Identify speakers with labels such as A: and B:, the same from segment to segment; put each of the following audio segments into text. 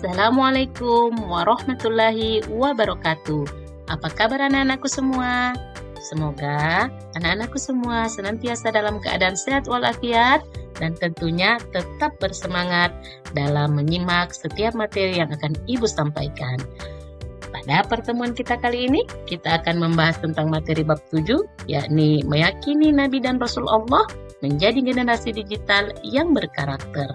A: Assalamualaikum warahmatullahi wabarakatuh. Apa kabar anak-anakku semua? Semoga anak-anakku semua senantiasa dalam keadaan sehat walafiat dan tentunya tetap bersemangat dalam menyimak setiap materi yang akan Ibu sampaikan. Pada pertemuan kita kali ini, kita akan membahas tentang materi bab 7, yakni meyakini Nabi dan Rasul Allah menjadi generasi digital yang berkarakter.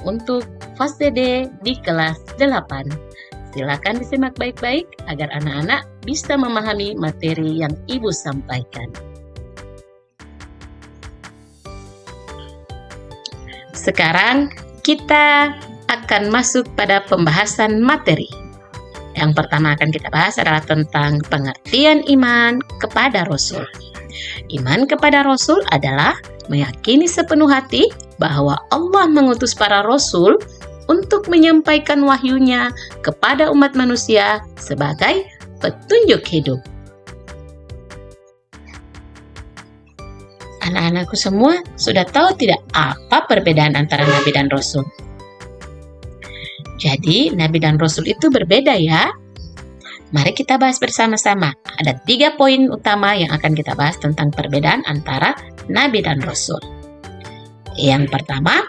A: Untuk fase D di kelas 8. Silakan disimak baik-baik agar anak-anak bisa memahami materi yang Ibu sampaikan. Sekarang kita akan masuk pada pembahasan materi. Yang pertama akan kita bahas adalah tentang pengertian iman kepada Rasul. Iman kepada Rasul adalah meyakini sepenuh hati bahwa Allah mengutus para Rasul untuk menyampaikan wahyunya kepada umat manusia sebagai petunjuk hidup. Anak-anakku semua sudah tahu tidak apa perbedaan antara Nabi dan Rasul? Jadi Nabi dan Rasul itu berbeda ya. Mari kita bahas bersama-sama. Ada 3 poin utama yang akan kita bahas tentang perbedaan antara Nabi dan Rasul. Yang pertama,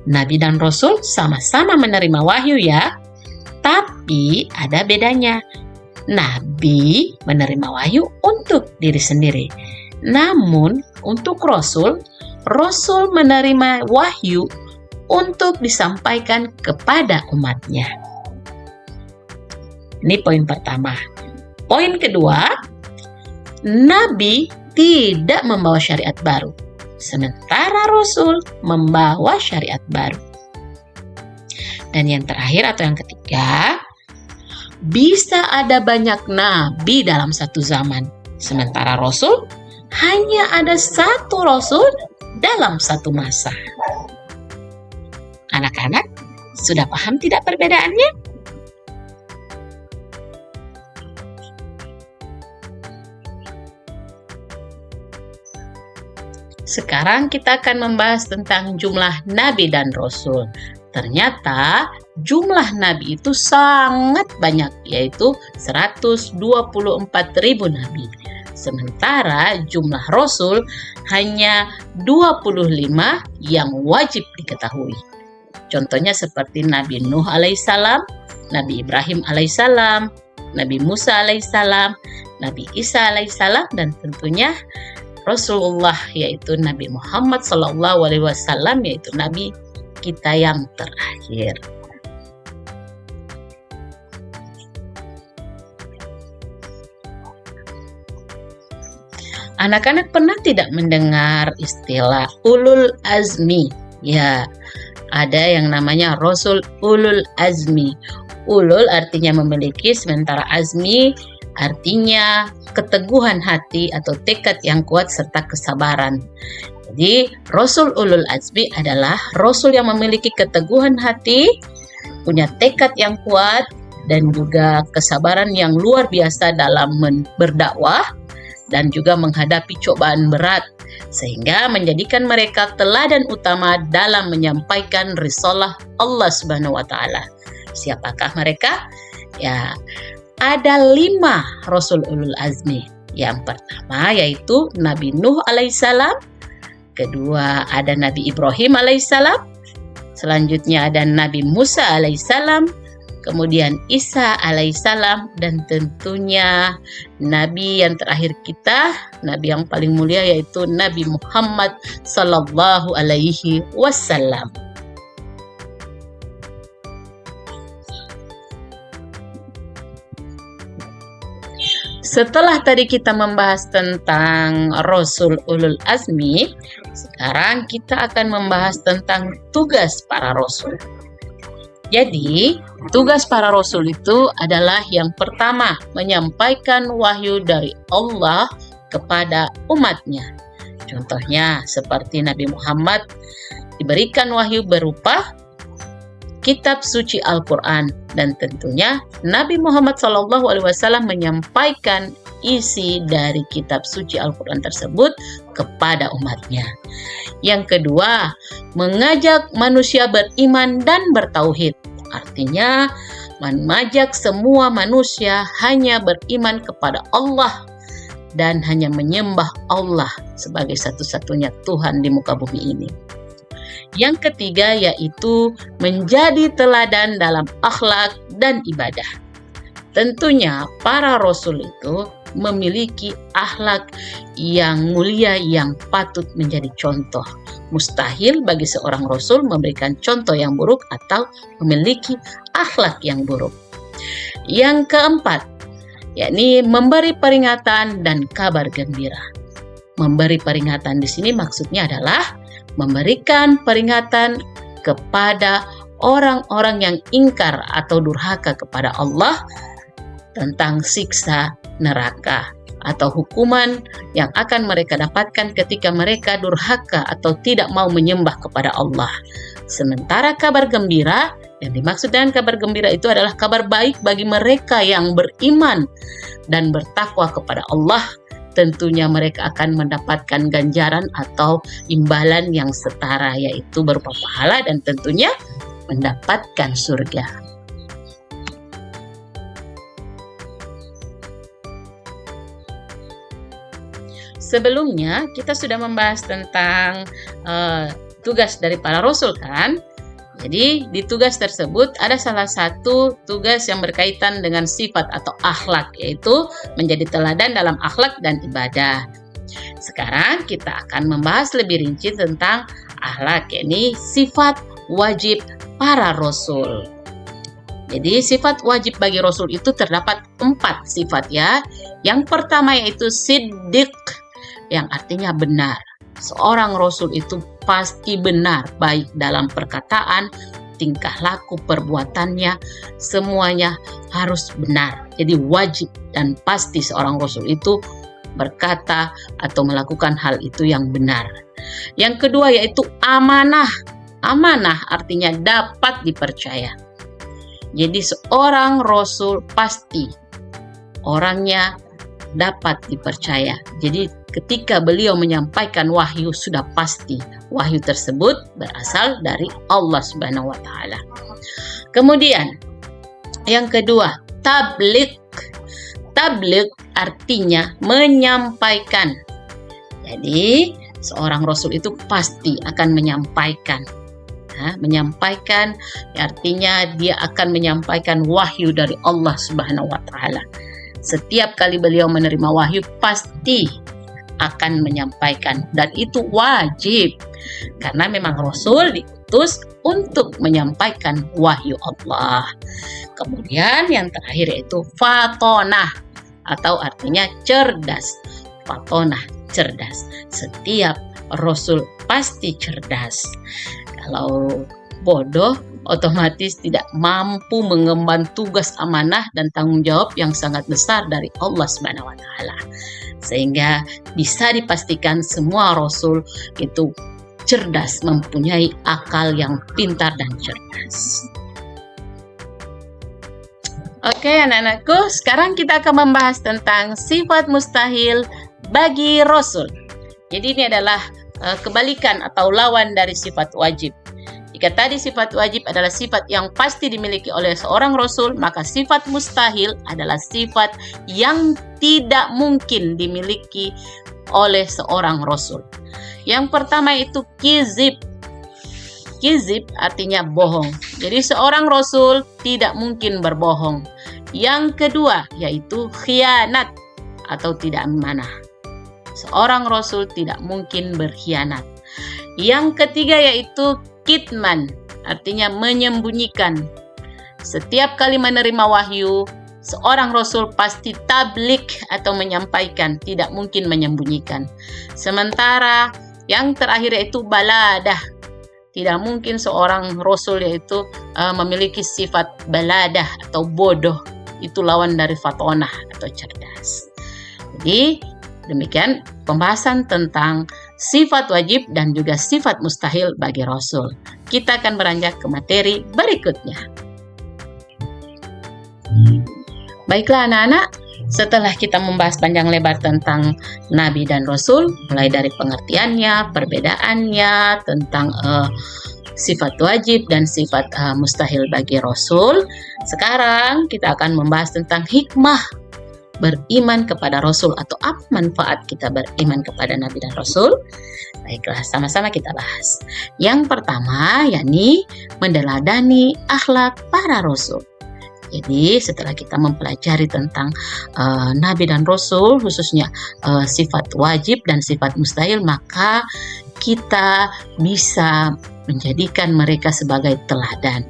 A: Nabi dan Rasul sama-sama menerima wahyu ya. Tapi ada bedanya. Nabi menerima wahyu untuk diri sendiri. Namun untuk Rasul, Rasul menerima wahyu untuk disampaikan kepada umatnya. Ini poin pertama. Poin kedua, Nabi tidak membawa syariat baru, sementara Rasul membawa syariat baru. Dan yang terakhir atau yang ketiga, bisa ada banyak nabi dalam satu zaman, sementara Rasul hanya ada satu Rasul dalam satu masa. Anak-anak, sudah paham tidak perbedaannya? Sekarang kita akan membahas tentang jumlah Nabi dan Rasul. Ternyata jumlah Nabi itu sangat banyak, yaitu 124.000 Nabi. Sementara jumlah Rasul hanya 25 yang wajib diketahui. Contohnya seperti Nabi Nuh alaihissalam, Nabi Ibrahim alaihissalam, Nabi Musa alaihissalam, Nabi Isa alaihissalam, dan tentunya Rasulullah, yaitu Nabi Muhammad SAW, yaitu Nabi kita yang terakhir. Anak-anak pernah tidak mendengar istilah ulul azmi? Ya, ada yang namanya Rasul ulul azmi. Ulul artinya memiliki, sementara azmi artinya keteguhan hati atau tekad yang kuat serta kesabaran. Jadi Rasul ulul azmi adalah Rasul yang memiliki keteguhan hati, punya tekad yang kuat, dan juga kesabaran yang luar biasa dalam berdakwah dan juga menghadapi cobaan berat, sehingga menjadikan mereka teladan utama dalam menyampaikan risalah Allah Subhanahu wa taala. Siapakah mereka? Ya, ada 5 Rasul ulul azmi. Yang pertama yaitu Nabi Nuh alaihissalam, kedua ada Nabi Ibrahim alaihissalam, selanjutnya ada Nabi Musa alaihissalam, kemudian Isa alaihissalam, dan tentunya Nabi yang terakhir kita, Nabi yang paling mulia, yaitu Nabi Muhammad sallallahu alaihi wasallam. Setelah tadi kita membahas tentang Rasul ulul azmi, sekarang kita akan membahas tentang tugas para Rasul. Jadi, tugas para Rasul itu adalah yang pertama, menyampaikan wahyu dari Allah kepada umatnya. Contohnya seperti Nabi Muhammad diberikan wahyu berupa kitab suci Al-Quran, dan tentunya Nabi Muhammad SAW menyampaikan isi dari kitab suci Al-Quran tersebut kepada umatnya. Yang kedua, mengajak manusia beriman dan bertauhid. Artinya mengajak semua manusia hanya beriman kepada Allah dan hanya menyembah Allah sebagai satu-satunya Tuhan di muka bumi ini. Yang ketiga yaitu menjadi teladan dalam akhlak dan ibadah. Tentunya para rasul itu memiliki akhlak yang mulia yang patut menjadi contoh. Mustahil bagi seorang rasul memberikan contoh yang buruk atau memiliki akhlak yang buruk. Yang keempat, yakni memberi peringatan dan kabar gembira. Memberi peringatan di sini maksudnya adalah memberikan peringatan kepada orang-orang yang ingkar atau durhaka kepada Allah tentang siksa neraka atau hukuman yang akan mereka dapatkan ketika mereka durhaka atau tidak mau menyembah kepada Allah. Sementara kabar gembira, yang dimaksud dengan kabar gembira itu adalah kabar baik bagi mereka yang beriman dan bertakwa kepada Allah. Tentunya mereka akan mendapatkan ganjaran atau imbalan yang setara, yaitu berupa pahala dan tentunya mendapatkan surga. Sebelumnya kita sudah membahas tentang tugas dari para rasul kan. Jadi di tugas tersebut ada salah satu tugas yang berkaitan dengan sifat atau akhlak, yaitu menjadi teladan dalam akhlak dan ibadah. Sekarang kita akan membahas lebih rinci tentang akhlak, yakni sifat wajib para rasul. Jadi sifat wajib bagi rasul itu terdapat 4 sifat ya. Yang pertama yaitu siddiq, yang artinya benar. Seorang rasul itu pasti benar, baik dalam perkataan, tingkah laku, perbuatannya, semuanya harus benar. Jadi wajib dan pasti seorang rasul itu berkata atau melakukan hal itu yang benar. Yang kedua yaitu amanah. Amanah artinya dapat dipercaya. Jadi seorang rasul pasti orangnya dapat dipercaya. Jadi ketika beliau menyampaikan wahyu sudah pasti wahyu tersebut berasal dari Allah Subhanahu wa taala. Kemudian yang kedua, tabligh. Tabligh artinya menyampaikan. Jadi seorang rasul itu pasti akan menyampaikan. Menyampaikan artinya dia akan menyampaikan wahyu dari Allah Subhanahu wa taala. Setiap kali beliau menerima wahyu pasti akan menyampaikan, dan itu wajib karena memang rasul diutus untuk menyampaikan wahyu Allah. Kemudian yang terakhir yaitu fatonah atau artinya cerdas. Fatonah, cerdas. Setiap rasul pasti cerdas. Kalau bodoh otomatis tidak mampu mengemban tugas amanah dan tanggung jawab yang sangat besar dari Allah Subhanahu wa taala. Sehingga bisa dipastikan semua rasul itu cerdas, mempunyai akal yang pintar dan cerdas. Oke anak-anakku, sekarang kita akan membahas tentang sifat mustahil bagi rasul. Jadi ini adalah kebalikan atau lawan dari sifat wajib. Jika tadi sifat wajib adalah sifat yang pasti dimiliki oleh seorang rasul, maka sifat mustahil adalah sifat yang tidak mungkin dimiliki oleh seorang rasul. Yang pertama itu kizib. Kizib artinya bohong. Jadi seorang rasul tidak mungkin berbohong. Yang kedua yaitu khianat atau tidak amanah. Seorang rasul tidak mungkin berkhianat. Yang ketiga yaitu kitman, artinya menyembunyikan. Setiap kali menerima wahyu, seorang rasul pasti tabligh atau menyampaikan, tidak mungkin menyembunyikan. Sementara yang terakhir yaitu baladah. Tidak mungkin seorang rasul yaitu memiliki sifat baladah atau bodoh. Itu lawan dari fatonah atau cerdas. Jadi demikian pembahasan tentang sifat wajib dan juga sifat mustahil bagi rasul. Kita akan beranjak ke materi berikutnya. Baiklah anak-anak, setelah kita membahas panjang lebar tentang nabi dan rasul, mulai dari pengertiannya, perbedaannya, tentang sifat wajib dan sifat mustahil bagi Rasul. Sekarang kita akan membahas tentang hikmah beriman kepada Rasul atau apa manfaat kita beriman kepada Nabi dan Rasul. Baiklah, sama-sama kita bahas. Yang pertama, yakni meneladani akhlak para Rasul. Jadi setelah kita mempelajari tentang Nabi dan Rasul, khususnya sifat wajib dan sifat mustahil, maka kita bisa menjadikan mereka sebagai teladan.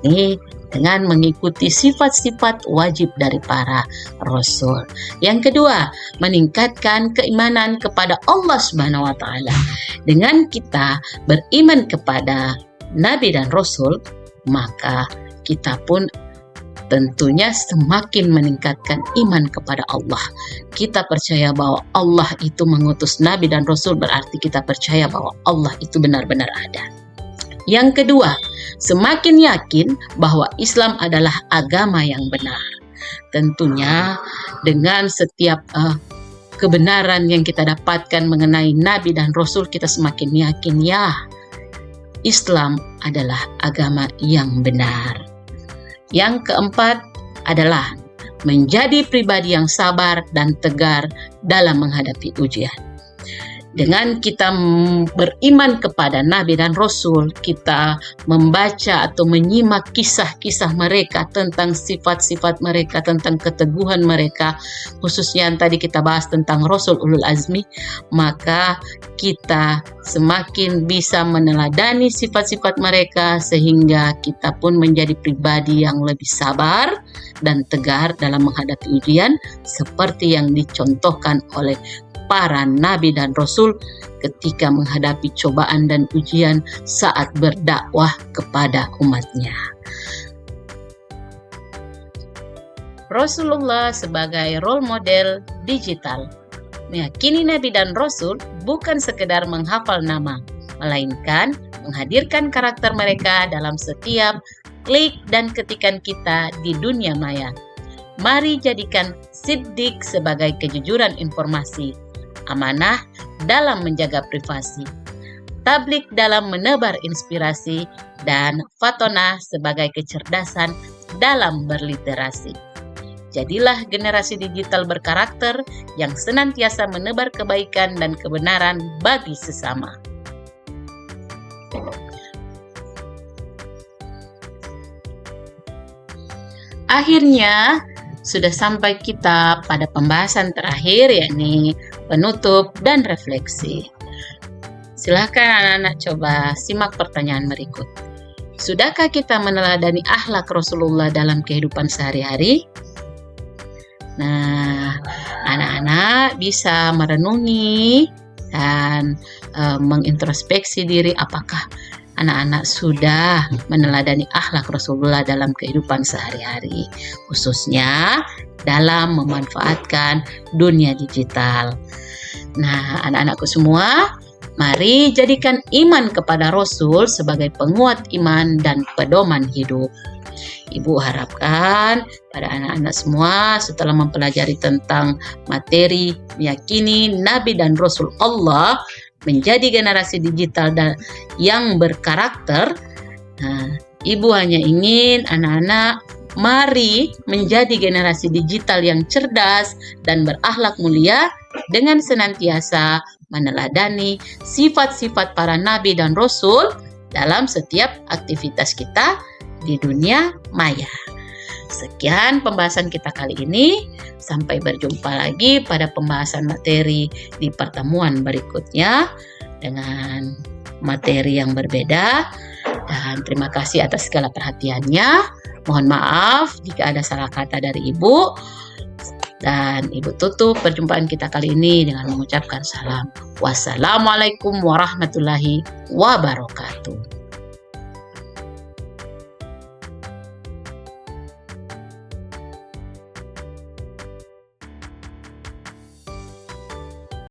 A: Ini dengan mengikuti sifat-sifat wajib dari para Rasul. Yang kedua, meningkatkan keimanan kepada Allah Subhanahu wa Ta'ala. Dengan kita beriman kepada Nabi dan Rasul, maka kita pun tentunya semakin meningkatkan iman kepada Allah. Kita percaya bahwa Allah itu mengutus Nabi dan Rasul, berarti kita percaya bahwa Allah itu benar-benar ada. Yang kedua, semakin yakin bahwa Islam adalah agama yang benar. Tentunya dengan setiap kebenaran yang kita dapatkan mengenai Nabi dan Rasul, kita semakin yakin ya, Islam adalah agama yang benar. Yang keempat adalah menjadi pribadi yang sabar dan tegar dalam menghadapi ujian. Dengan kita beriman kepada Nabi dan Rasul, kita membaca atau menyimak kisah-kisah mereka tentang sifat-sifat mereka, tentang keteguhan mereka, khususnya yang tadi kita bahas tentang Rasul Ulul Azmi, maka kita semakin bisa meneladani sifat-sifat mereka sehingga kita pun menjadi pribadi yang lebih sabar dan tegar dalam menghadapi ujian seperti yang dicontohkan oleh para nabi dan rasul ketika menghadapi cobaan dan ujian saat berdakwah kepada umatnya. Rasulullah sebagai role model digital. Meyakini nabi dan rasul bukan sekedar menghafal nama, melainkan menghadirkan karakter mereka dalam setiap klik dan ketikan kita di dunia maya. Mari jadikan siddiq sebagai kejujuran informasi, amanah dalam menjaga privasi, tablik dalam menebar inspirasi, dan fatonah sebagai kecerdasan dalam berliterasi. Jadilah generasi digital berkarakter yang senantiasa menebar kebaikan dan kebenaran bagi sesama. Akhirnya, sudah sampai kita pada pembahasan terakhir, yakni penutup dan refleksi. Silahkan anak-anak coba simak pertanyaan berikut. Sudahkah kita meneladani akhlak Rasulullah dalam kehidupan sehari-hari? Nah, anak-anak bisa merenungi dan mengintrospeksi diri apakah anak-anak sudah meneladani akhlak Rasulullah dalam kehidupan sehari-hari, khususnya dalam memanfaatkan dunia digital. Nah, anak-anakku semua, mari jadikan iman kepada Rasul sebagai penguat iman dan pedoman hidup. Ibu harapkan pada anak-anak semua setelah mempelajari tentang materi meyakini Nabi dan Rasul Allah menjadi generasi digital dan yang berkarakter. Nah, Ibu hanya ingin anak-anak mari menjadi generasi digital yang cerdas dan berakhlak mulia dengan senantiasa meneladani sifat-sifat para nabi dan rasul dalam setiap aktivitas kita di dunia maya. Sekian pembahasan kita kali ini. Sampai berjumpa lagi pada pembahasan materi di pertemuan berikutnya dengan materi yang berbeda. Dan terima kasih atas segala perhatiannya. Mohon maaf jika ada salah kata dari Ibu. Dan Ibu tutup perjumpaan kita kali ini dengan mengucapkan salam. Wassalamualaikum warahmatullahi wabarakatuh.